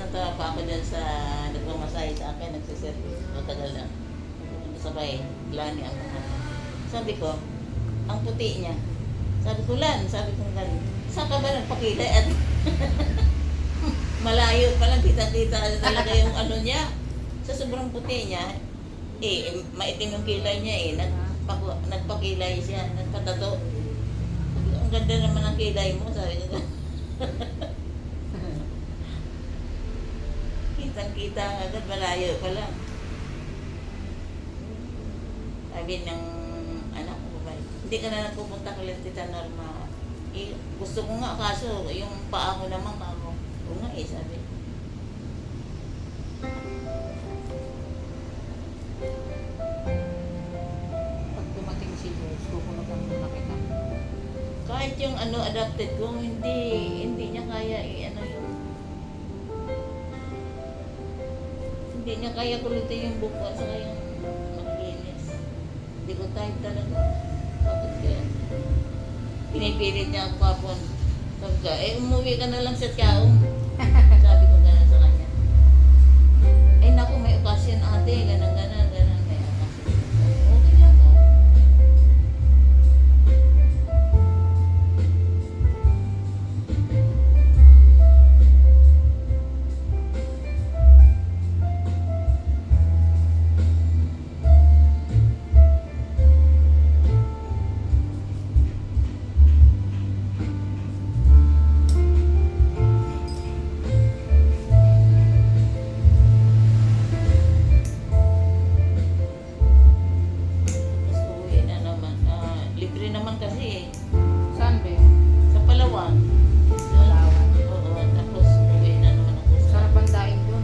nagtatawa pa ako dyan sa nagmamasahe sa akin, nagsiservice. Matagal na. Sabay, Lani ang mga. Sabi ko, ang puti niya. Sabi ko, sabi ko, saan ka ba nagpakilay? At malayo pa lang, kita-kita talaga yung ano niya. Sa sobrang puti niya, maitim yung kilay niya nagpakilay siya, nagpatato. Ang ganda naman ang kilay mo, sabi niya. Kitang-kita agad, malayo pa lang. Sabi ng anak ko ba, hindi ka na nagpupunta kay Tita Norma. Gusto ko nga, kaso yung paa ko naman kako. Oo nga sabi. Pag dumating si George, kukunog ang muna kita. Kahit yung adopted ko, hindi niya kaya hindi niya kaya kulitin yung buko at saka yung maglinis. Hindi ko type talaga. Bakit kaya? Pinipilit niya ako kapon. Sabi ka, umuwi ka na lang sa Tiaong. Sabi ko gano'n sa kanya. Ay naku, may okasyon ate, ganun, may okasyon. Okay lang ako. Libre naman kasi Saan ba? sa Palawan. Palawan. Oo, tapos uwi na naman ako sa... Sarap ang daing doon.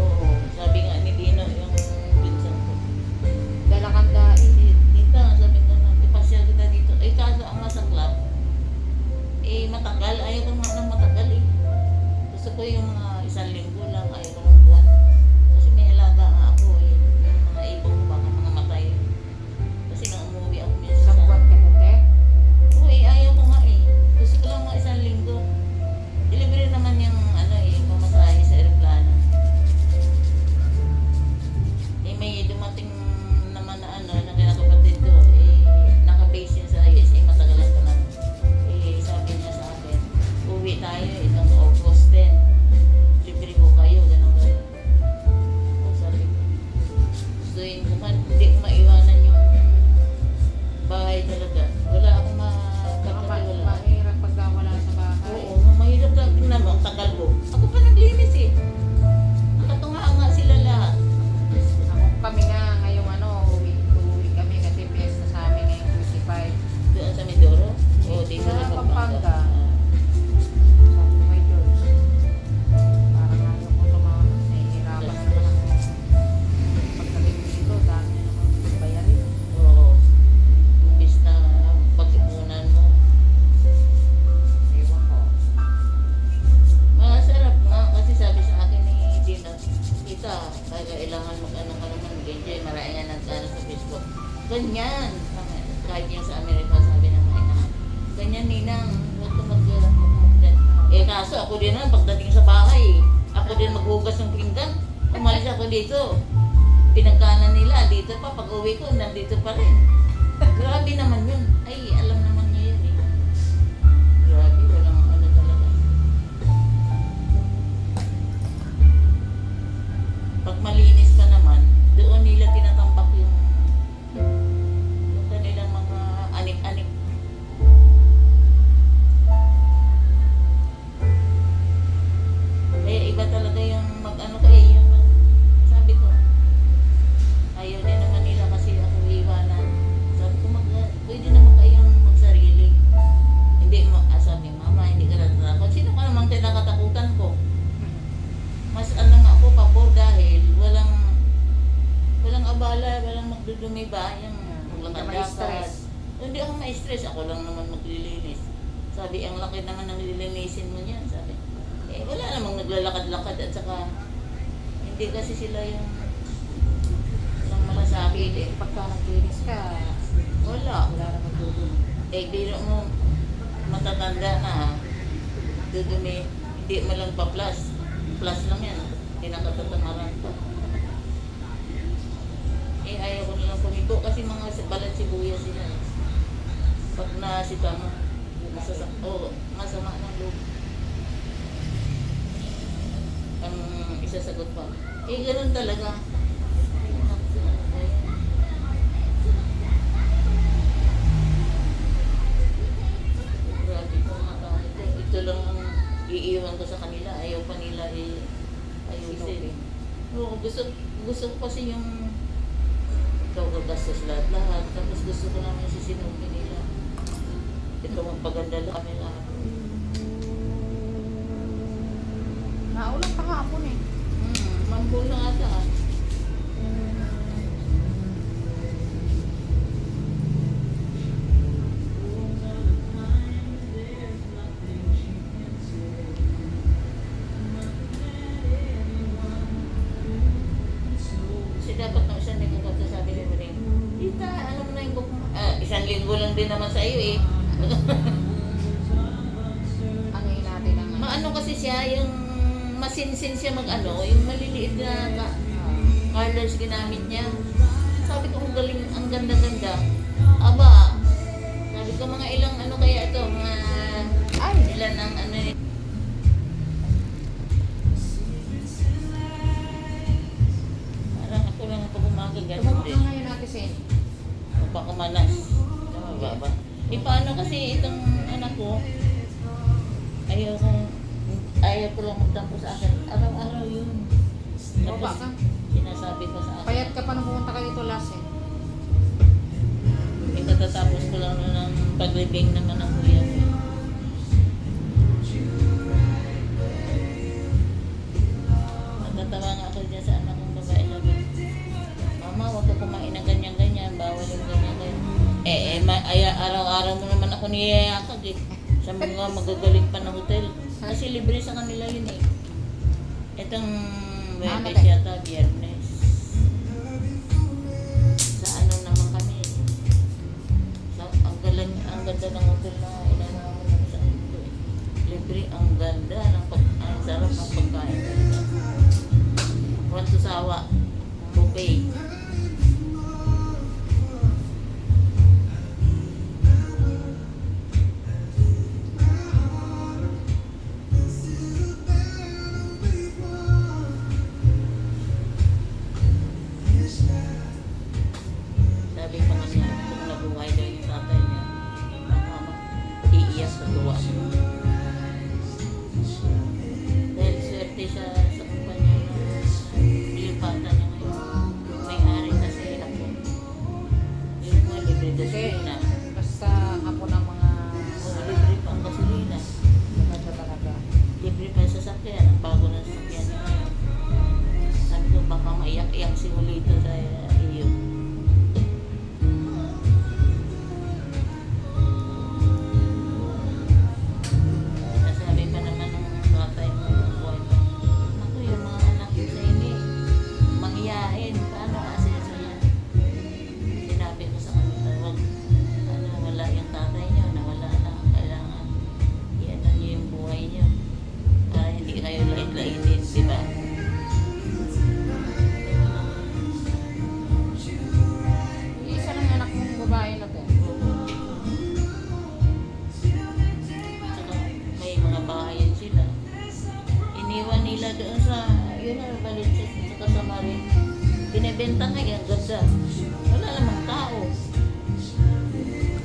Oo, sabi nga ni Dino yung pinsan ko. Dala kang daing. Dito, sabi ko na, ipasyal kita dito. Kaso ang nasa club, matagal. Ayaw ko nga ng matagal Gusto ko yung mga 1 linggo lang, ayaw ko ng buwan. Kasi may alaga nga ako yung mga ibon ko baka mga matay. Kasi nang umuwi ako minsan. Isang buwan ka na, te? Oo, ayaw ko nga Gusto ko lang mga 1 linggo. Delivery naman yung pamasahe sa aeroplano. May dumating naman na kinakapatid ko. Naka-base yun sa USA, matagalan ko na. Sabi niya sa akin, uwi tayo itong August 10. Libre ko kayo, gano'n. Sabi ko, gustuin ko man, hindi ko maiwanan yung bahay talaga. Wala akong makapagpatiwala. Mahirap pagka wala sa bahay. Oo, mahirap lang. Tingnan mo, ang tagal ko. Ako pa naglinis Nakatunga nga sila lahat. Kami nga ngayong uuwi kami kasi piyesta sa amin ngayong 25. Doon sa Mindoro? O, dito Sa sa Pampanga. Sabi ko kay George, parang ayaw ko nahihirapan naman ako. Pagdating dito, dami na naman bayarin. Oo. Imbis na pag-ipunan mo. Ewan ko. Masarap nga kasi sabi sa akin ni Dina, kita, kailangan mag-ano ka naman, mag-enjoy. Marami nga nagkano sa Facebook. Ganyan. Kahit yung sa Amerika, sabi ng mga ina, ganyan ninang, huwag ka mag-mugdan. Kaso ako din pagdating sa bahay, ako din maghugas ng pinggan. Umalis ako dito. Pinagkanan nila, dito pa, pag uwi ko, nandito pa rin. Grabe naman yun. Ay, alam naman niya yun Grabe, walang talaga. Pag malinis pa naman, doon nila tinatambak yung kanilang mga anik-anik. Iba talaga yung yung sabi ko, ayaw din naman nila kasi ako iwanan. Sabi ko, pwede naman kayong magsarili. Hindi mo, sabi mama, hindi ka natatakot. Sino ka namang tinakatakutan ko? Mas nga ako papor dahil walang abala, walang magdudumi ba, yung Ma-stress. Hindi ako ma-stress, ako lang naman maglilinis. Sabi, ang laki naman ng lilinisin mo niyan, sabi. Wala namang naglalakad-lakad at saka hindi kasi sila yung walang malasabi Pagka naglinis ka, wala naman dudun. biro mo matatanda na dudumi, hindi mo lang pa-plus. plus lang yan. Hindi nakatutamaran pa. Eh, ayaw ko nilang pumigo kasi mga balat sibuyas sila. Pag nasita mo, masama ng loob. Ang isasagot pa. Eh, ganoon talaga. Grabe ko mga tao ito. Ito lang ang iiwan ko sa kanila. Ayaw pa nila ayusin. Oo, gusto ko kasi yung ikaw gagastos lahat-lahat. Tapos gusto ko naman sisinukin nila. Ito magpaganda lang kami lahat. Naulang kahapon eh. Mambul na ata ah. Kasi dapat na isang linggo ka sabi mo rin, Tita, alam mo na yung book mo. Isang linggo lang din naman sa iyo eh. Ano yun natin ang Maano kasi siya, yung masinsin siya mag-ano, yung maliliit na colors ginamit niya. Sabi ko, ang galing, ang ganda-ganda. Aba, sabi ko, mga ilang ano kaya ito, mga ilan ang ano eh. Parang ako lang pag umaga ganun Tumawag din. ka ngayon natin Sen. Pagkamanas. Mababa. Eh, paano kasi itong anak ko, ayaw ko lang magtampo sa akin. Araw-araw yun. Baba ka. Sinasabi ko sa akin. Payat ka pa nung pumunta kayo dito last eh. Katatapos ko lang ng paglibing naman ng kuya ko. Natatawa nga ako dyan sa anak kong babae. Sabi, Mama, huwag ka kumain ng ganyan-ganyan. Bawal yung ganyan-ganyan. Araw-araw mo naman ako niyayakag eh. Sa mga magagaling pa ng hotel. Kasi libre sa kanila yun eh. Itong Webes yata, Biyernes. Sa ano naman kami. Ang ganda ng hotel na inanaman namin sa ito eh. Libre, ang ganda. Ang sarap ng pagkain talaga. Kwanto sawa. Buffet. Sabi pa nga niya, kung nabuhay daw yung tatay niya, iiyak sa tuwa. Dahil swerte siya sa kumpanya na nilipatan niya ngayon. May-ari kasi ako. Yung mga libre gasolina. Basta hapon ang mga Libre pa ang gasolina. maganda talaga. Libre pa yung sasakyan. Ang bago ng sasakyan niya ngayon. Sabi ko, baka maiyak-iyak si Julito sa iyo. Nasabi pa naman ng tatay mo, buhay pa. Ako yung mga anak ko sa ini, manghiyain. Paano kasi sa yan? Sinabi ko sa kanila, wag, wala yung tatay niyo, nawala na. Kailangan, yan niyo yung buhay niyo. Para hindi kayo lait-laitin, di ba? Isa lang anak mong babae na to. Saka may mga bahayan sila. Iniwan nila doon sa, yun na, Baliches, sa Kasamarin. Binibenta nga yan, ganda. Wala namang tao.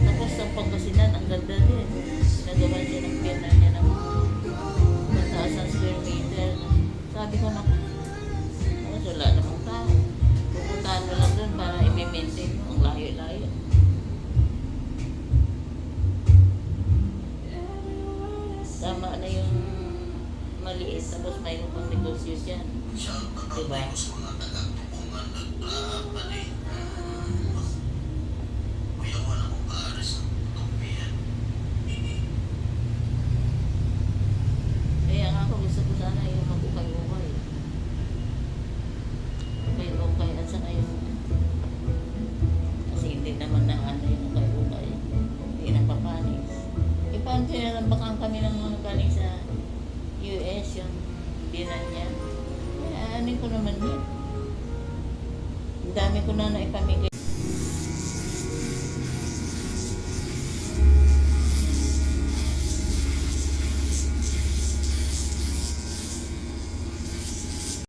Tapos sa Pangasinan, ang ganda din. Sinagawan siya ng pena niya ng 1,000 square meter. Sabi ko na, wala namang tao. Pupuntahan mo lang doon para i-maintain mo. Ang layo-layo. Tama na yung maliit, tapos mayroon pang negosyo dyan. Diba? Kaya nga ako gusto ko sana yung mag-ukay-ukay. Ukay-ukay at saka yung kasi hindi naman na ano yung ukay-ukay. Hindi napapanis. E paano sinalambakan kami ng mga galing sa US, yung binan niya. Kakayanin ko naman yan. Ang dami ko na naipamigay.